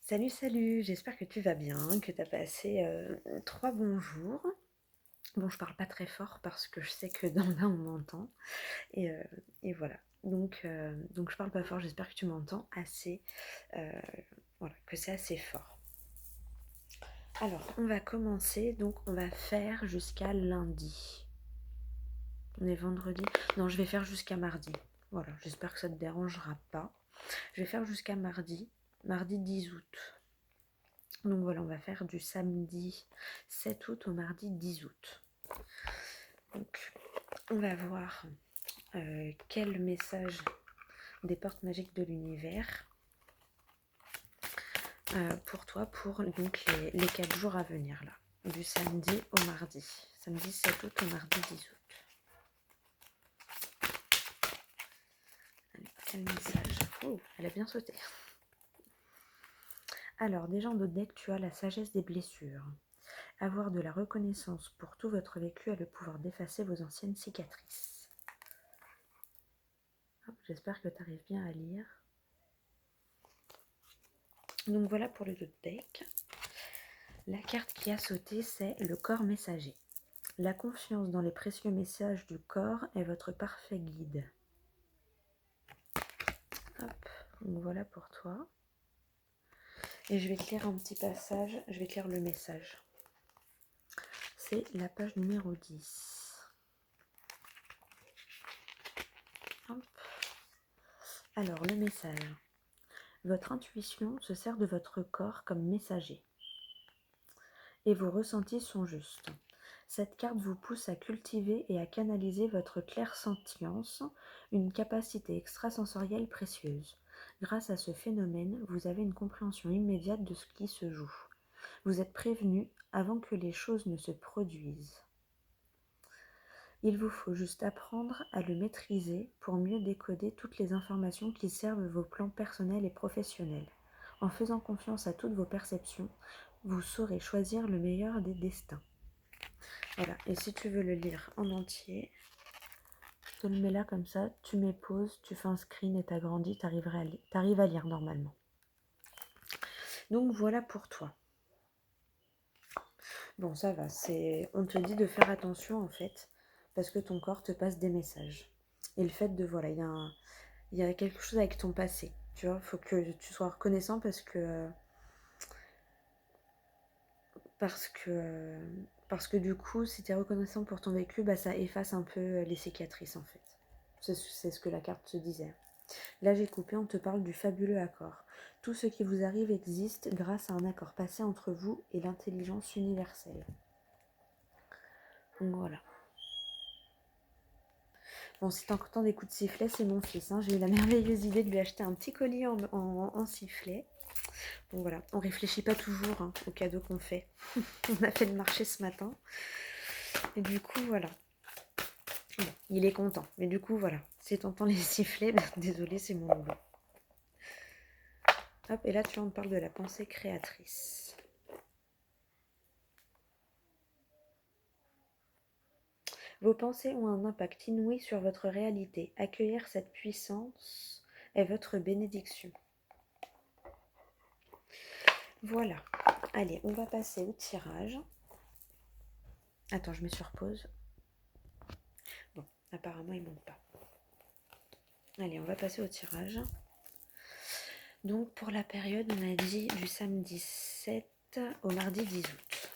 Salut, salut, j'espère que tu vas bien, que tu as passé 3 bons jours. Bon, je parle pas très fort parce que je sais que dans là on m'entend. Et, euh, et voilà. Donc je parle pas fort, j'espère que tu m'entends assez. euh, voilà, que c'est assez fort. Alors, on va commencer, donc on va faire jusqu'à lundi. On est vendredi. Non, je vais faire jusqu'à mardi. Voilà, j'espère que ça te dérangera pas. Je vais faire jusqu'à mardi, mardi 10 août. Donc voilà, on va faire du samedi 7 août au mardi 10 août. Donc on va voir quel message des portes magiques de l'univers pour toi pour donc les 4 jours à venir là. Du samedi au mardi. Samedi 7 août au mardi 10 août. Allez, quel message? Oh, elle a bien sauté. Alors, déjà en haut de deck, tu as la sagesse des blessures. Avoir de la reconnaissance pour tout votre vécu a le pouvoir d'effacer vos anciennes cicatrices. J'espère que tu arrives bien à lire. Donc voilà pour le deck. La carte qui a sauté, c'est le corps messager. La confiance dans les précieux messages du corps est votre parfait guide. Hop, donc voilà pour toi. Et je vais te lire un petit passage, je vais te lire le message. C'est la page numéro 10. Hop. Alors, le message. Votre intuition se sert de votre corps comme messager. Et vos ressentis sont justes. Cette carte vous pousse à cultiver et à canaliser votre clairsentience, une capacité extrasensorielle précieuse. Grâce à ce phénomène, vous avez une compréhension immédiate de ce qui se joue. Vous êtes prévenu avant que les choses ne se produisent. Il vous faut juste apprendre à le maîtriser pour mieux décoder toutes les informations qui servent vos plans personnels et professionnels. En faisant confiance à toutes vos perceptions, vous saurez choisir le meilleur des destins. Voilà, et si tu veux le lire en entier, je te le mets là comme ça, tu mets pause, tu fais un screen et t'agrandis, t'arrives à lire normalement. Donc voilà pour toi. Bon, ça va, on te dit de faire attention en fait, parce que ton corps te passe des messages. Et le fait de, voilà, il y a quelque chose avec ton passé, tu vois, il faut que tu sois reconnaissant parce que, parce que du coup, si tu es reconnaissant pour ton vécu, bah, ça efface un peu les cicatrices en fait. C'est ce que la carte te disait. Là, j'ai coupé, on te parle du fabuleux accord. Tout ce qui vous arrive existe grâce à un accord passé entre vous et l'intelligence universelle. Donc voilà. Bon, si t'entends des coups de sifflet, c'est mon fils. Hein. J'ai eu la merveilleuse idée de lui acheter un petit collier en sifflet. Donc voilà, on réfléchit pas toujours aux cadeaux qu'on fait. On a fait le marché ce matin. Et du coup, voilà. Bon, il est content. Mais du coup, voilà. Si t'entends les sifflets, ben, désolé, c'est mon boulot. Hop, et là, tu vois, on parle de la pensée créatrice. Vos pensées ont un impact inouï sur votre réalité. Accueillir cette puissance est votre bénédiction. Voilà. Allez, on va passer au tirage. Attends, je mets sur pause. Bon, apparemment, il ne monte pas. Allez, on va passer au tirage. Donc, pour la période, on a dit du samedi 7 au mardi 10 août.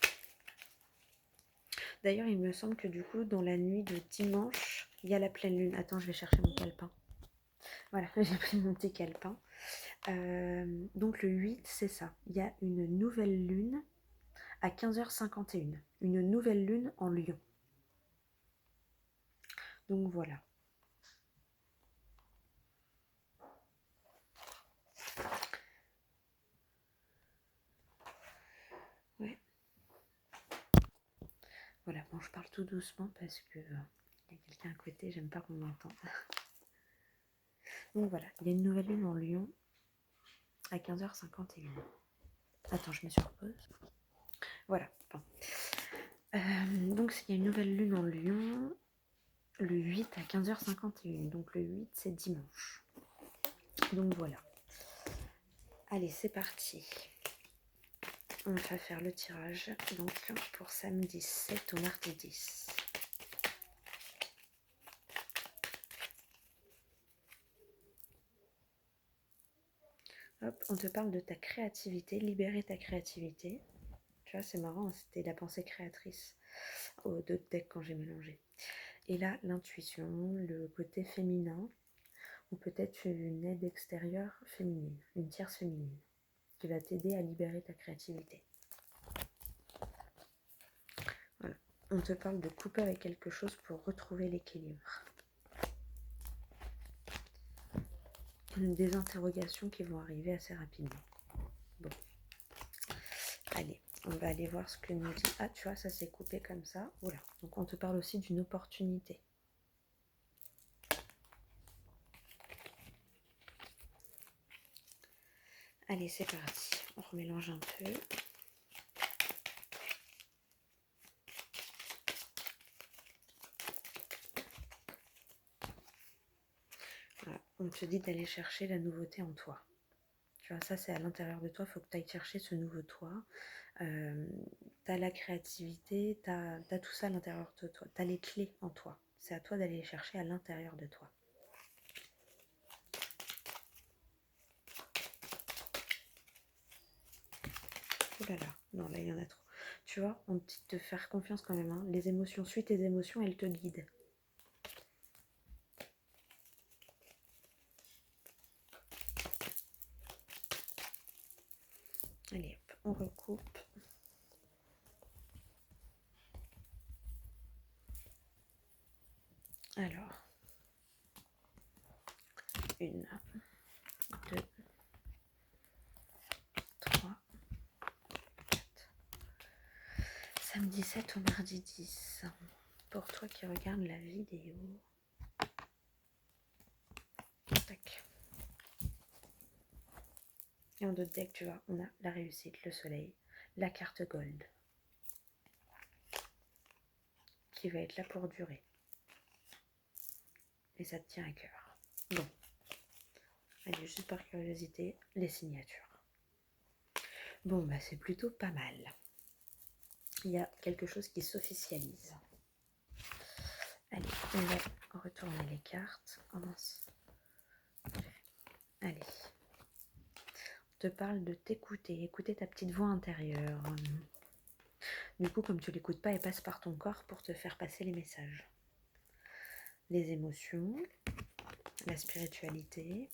D'ailleurs, il me semble que du coup, dans la nuit de dimanche, il y a la pleine lune. Attends, je vais chercher mon calepin. Voilà, j'ai pris mon petit calepin. Donc, le 8, c'est ça. Il y a une nouvelle lune à 15h51. Une nouvelle lune en Lion. Donc, voilà. Ouais. Voilà, bon, je parle tout doucement parce que y a quelqu'un à côté, j'aime pas qu'on m'entende. Donc voilà, il y a une nouvelle lune en Lion à 15h51. Attends, je mets sur pause. Voilà. Bon. Donc il y a une nouvelle lune en Lion le 8 à 15h51. Donc le 8, c'est dimanche. Donc voilà. Allez, c'est parti. on va faire le tirage donc pour samedi 7 au mardi 10. Hop, on te parle de ta créativité, libérer ta créativité. Tu vois, c'est marrant, c'était la pensée créatrice aux deux decks quand j'ai mélangé. Et là, l'intuition, le côté féminin, ou peut-être une aide extérieure féminine, une tierce féminine, qui va t'aider à libérer ta créativité. Voilà. On te parle de couper avec quelque chose pour retrouver l'équilibre. Des interrogations qui vont arriver assez rapidement. Bon. Allez, on va aller voir ce que nous dit. Ah, tu vois, ça s'est coupé comme ça. Oula. Donc, on te parle aussi d'une opportunité. Allez, c'est parti. On remélange un peu. Voilà. On te dit d'aller chercher la nouveauté en toi. Tu vois, ça, c'est à l'intérieur de toi. Il faut que tu ailles chercher ce nouveau toi. Tu as la créativité, tu as tout ça à l'intérieur de toi. Tu as les clés en toi. C'est à toi d'aller les chercher à l'intérieur de toi. Oh là là, non, là, il y en a trop. Tu vois, on te dit de faire confiance quand même. Hein. Les émotions, suis tes émotions, elles te guident. Allez, hop, on recoupe. Alors, 1, 2, 3, 4. Samedi 7 au mardi 10. Pour toi qui regardes la vidéo. Tac. Et en d'autres decks, tu vois, on a la réussite, le soleil, la carte gold. Qui va être là pour durer. Et ça te tient à cœur. Bon. Allez, juste par curiosité, les signatures. Bon, bah c'est plutôt pas mal. Il y a quelque chose qui s'officialise. Allez, on va retourner les cartes. Oh mince. Allez. On te parle de t'écouter, écouter ta petite voix intérieure. Du coup, comme tu l'écoutes pas, elle passe par ton corps pour te faire passer les messages. Les émotions, la spiritualité,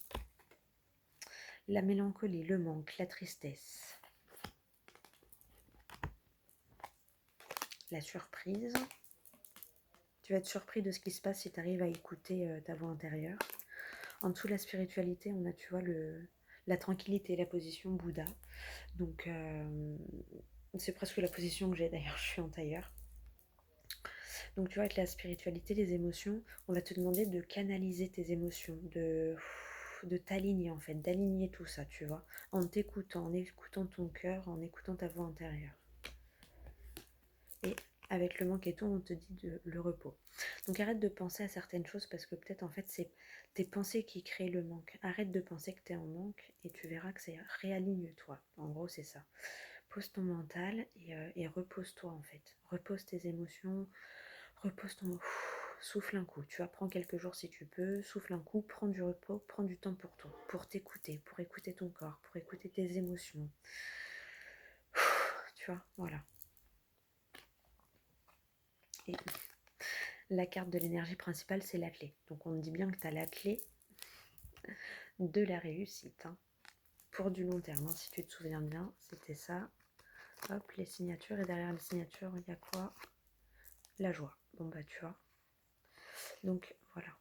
la mélancolie, le manque, la tristesse, la surprise. Tu vas être surpris de ce qui se passe si tu arrives à écouter ta voix intérieure. En dessous, la spiritualité, on a, tu vois, la tranquillité, la position Bouddha. Donc, c'est presque la position que j'ai. D'ailleurs, je suis en tailleur. Donc, tu vois, avec la spiritualité, les émotions, on va te demander de canaliser tes émotions, de t'aligner, en fait, d'aligner tout ça, tu vois, en t'écoutant, en écoutant ton cœur, en écoutant ta voix intérieure. Et avec le manque et tout, on te dit le repos. Donc arrête de penser à certaines choses parce que peut-être en fait c'est tes pensées qui créent le manque. Arrête de penser que tu es en manque et tu verras que c'est réaligne-toi. En gros c'est ça. Pose ton mental et repose-toi en fait. Repose tes émotions, repose ton... souffle un coup. Tu vas prendre quelques jours si tu peux. Souffle un coup, prends du repos, prends du temps pour toi, pour t'écouter, pour écouter ton corps, pour écouter tes émotions. Tu vois, voilà. Et la carte de l'énergie principale, c'est la clé. Donc on me dit bien que tu as la clé de la réussite. Hein. Pour du long terme, hein, si tu te souviens bien, c'était ça. Hop, les signatures. Et derrière les signatures, il y a quoi? La joie. Bon bah tu vois. Donc voilà.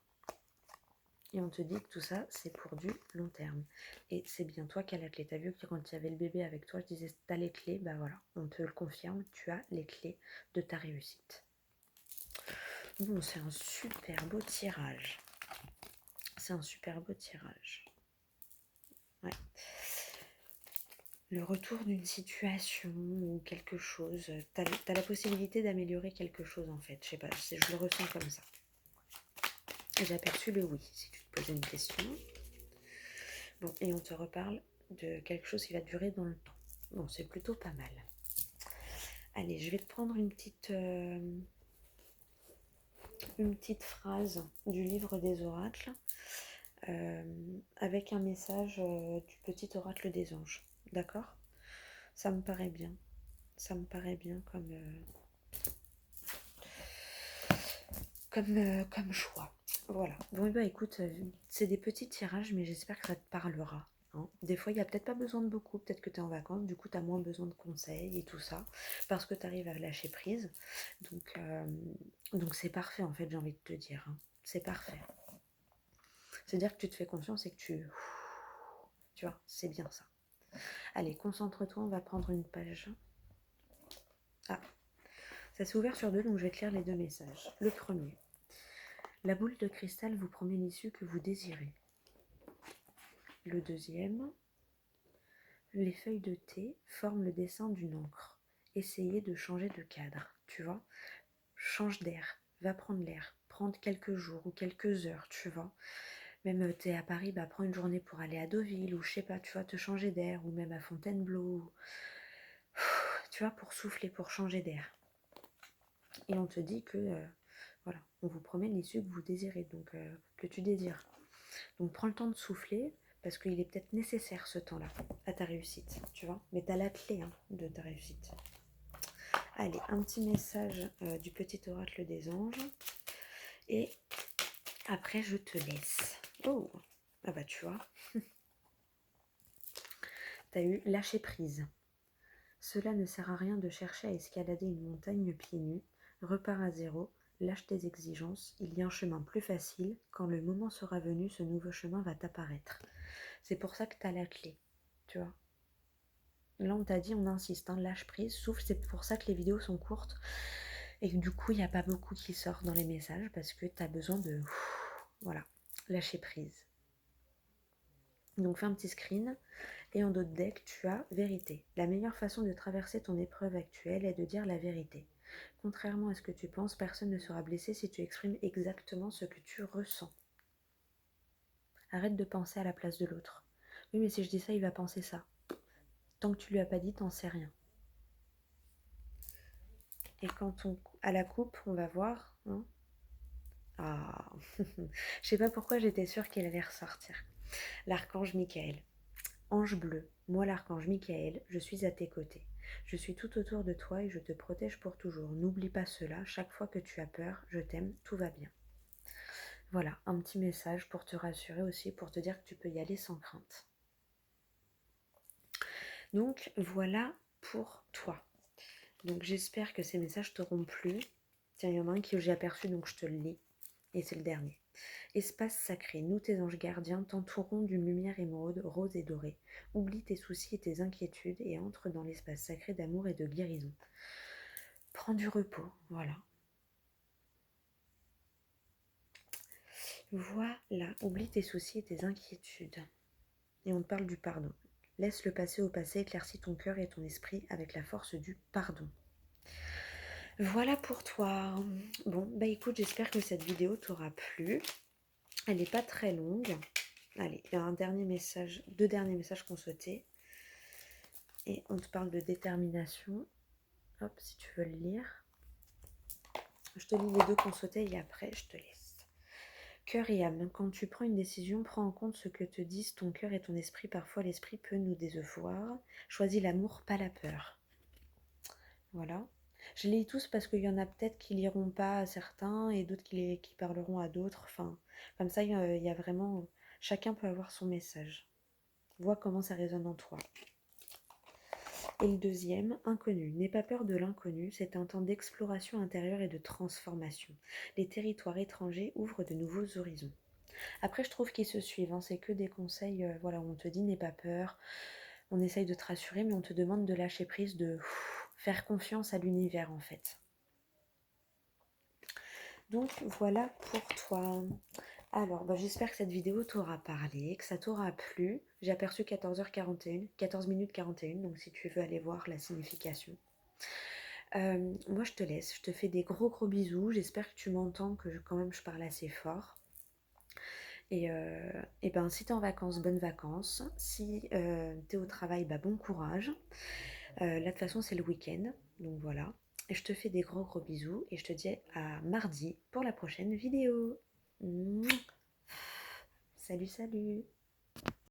Et on te dit que tout ça, c'est pour du long terme. Et c'est bien toi qui as la clé. T'as vu que quand il y avait le bébé avec toi, je disais, t'as les clés. Bah voilà, on te le confirme, tu as les clés de ta réussite. Bon, c'est un super beau tirage. C'est un super beau tirage. Ouais. Le retour d'une situation ou quelque chose. Tu as la possibilité d'améliorer quelque chose en fait. Je sais pas, je le ressens comme ça. J'ai aperçu le oui, si tu te posais une question. Bon, et on te reparle de quelque chose qui va durer dans le temps. Bon, c'est plutôt pas mal. Allez, je vais te prendre une petite phrase du livre des oracles avec un message du petit oracle des anges. D'accord? Ça me paraît bien. Ça me paraît bien comme choix. Voilà. Bon, bah écoute, c'est des petits tirages, mais j'espère que ça te parlera. Hein. Des fois, il n'y a peut-être pas besoin de beaucoup, peut-être que tu es en vacances, du coup, tu as moins besoin de conseils et tout ça, parce que tu arrives à lâcher prise. Donc c'est parfait, en fait, j'ai envie de te dire. Hein. C'est parfait. C'est-à-dire que tu te fais confiance et que tu vois, c'est bien ça. Allez, concentre-toi, on va prendre une page. Ah, ça s'est ouvert sur deux, donc je vais te lire les deux messages. Le premier. La boule de cristal vous promet l'issue que vous désirez. Le deuxième. Les feuilles de thé forment le dessin d'une encre. Essayez de changer de cadre, tu vois. Change d'air, va prendre l'air. Prendre quelques jours ou quelques heures, tu vois. Même t'es à Paris, bah prends une journée pour aller à Deauville ou je sais pas, tu vois, te changer d'air ou même à Fontainebleau. Tu vois, pour souffler, pour changer d'air. Et on te dit que, voilà, on vous promet l'issue que vous désirez, donc que tu désires. Donc prends le temps de souffler, parce qu'il est peut-être nécessaire ce temps-là à ta réussite, tu vois. Mais tu as la clé hein, de ta réussite. Allez, un petit message du petit oracle des anges. Et après, je te laisse. Oh, ah bah tu vois. Tu as eu lâcher prise. Cela ne sert à rien de chercher à escalader une montagne pieds nus. Repars à zéro, lâche tes exigences. Il y a un chemin plus facile. Quand le moment sera venu, ce nouveau chemin va t'apparaître. C'est pour ça que tu as la clé, tu vois. Là, on t'a dit, on insiste, hein, lâche prise, souffle. C'est pour ça que les vidéos sont courtes. Et que du coup, il n'y a pas beaucoup qui sort dans les messages parce que tu as besoin de... Voilà, lâcher prise. Donc, fais un petit screen. Et en d'autres decks, tu as vérité. La meilleure façon de traverser ton épreuve actuelle est de dire la vérité. Contrairement à ce que tu penses, personne ne sera blessé si tu exprimes exactement ce que tu ressens. Arrête de penser à la place de l'autre. Oui, mais si je dis ça, il va penser ça. Tant que tu lui as pas dit, t'en sais rien. Et quand à la coupe, on va voir. Hein. Ah, je sais pas pourquoi j'étais sûre qu'il allait ressortir. L'archange Michael. Ange bleu, moi l'archange Michael, je suis à tes côtés. Je suis tout autour de toi et je te protège pour toujours. N'oublie pas cela, chaque fois que tu as peur, je t'aime, tout va bien. Voilà, un petit message pour te rassurer aussi, pour te dire que tu peux y aller sans crainte. Donc voilà pour toi. Donc j'espère que ces messages t'auront plu. Tiens, il y en a un que j'ai aperçu, donc je te le lis. Et c'est le dernier. Espace sacré, nous tes anges gardiens t'entourons d'une lumière émeraude, rose et dorée. Oublie tes soucis et tes inquiétudes et entre dans l'espace sacré d'amour et de guérison. Prends du repos, voilà. Voilà, oublie tes soucis et tes inquiétudes. Et on te parle du pardon. Laisse le passé au passé, éclaircis ton cœur et ton esprit avec la force du pardon. Voilà pour toi. Bon, bah écoute, j'espère que cette vidéo t'aura plu. Elle n'est pas très longue. Allez, il y a un dernier message, deux derniers messages qu'on souhaitait. Et on te parle de détermination. Hop, si tu veux le lire. Je te lis les deux qu'on souhaitait et après, je te laisse. Cœur et âme, quand tu prends une décision, prends en compte ce que te disent ton cœur et ton esprit. Parfois, l'esprit peut nous décevoir. Choisis l'amour, pas la peur. Voilà. Je les lis tous parce qu'il y en a peut-être qui liront pas à certains et d'autres qui parleront à d'autres. Enfin, comme ça, il y a vraiment... Chacun peut avoir son message. Vois comment ça résonne en toi. Et le deuxième, inconnu. N'aie pas peur de l'inconnu, c'est un temps d'exploration intérieure et de transformation. Les territoires étrangers ouvrent de nouveaux horizons. Après, je trouve qu'ils se suivent, hein. C'est que des conseils, voilà, où on te dit n'aie pas peur, on essaye de te rassurer, mais on te demande de lâcher prise, de faire confiance à l'univers en fait. Donc voilà pour toi. Alors, j'espère que cette vidéo t'aura parlé, que ça t'aura plu. J'ai aperçu 14h41, 14 minutes 41, donc si tu veux aller voir la signification. Moi, je te laisse. Je te fais des gros bisous. J'espère que tu m'entends, que quand même je parle assez fort. Et ben, si tu es en vacances, bonnes vacances. Si tu es au travail, bah, bon courage. Là, de toute façon, c'est le week-end. Donc voilà. Et je te fais des gros gros bisous. Et je te dis à mardi pour la prochaine vidéo. Mouah. Salut, salut.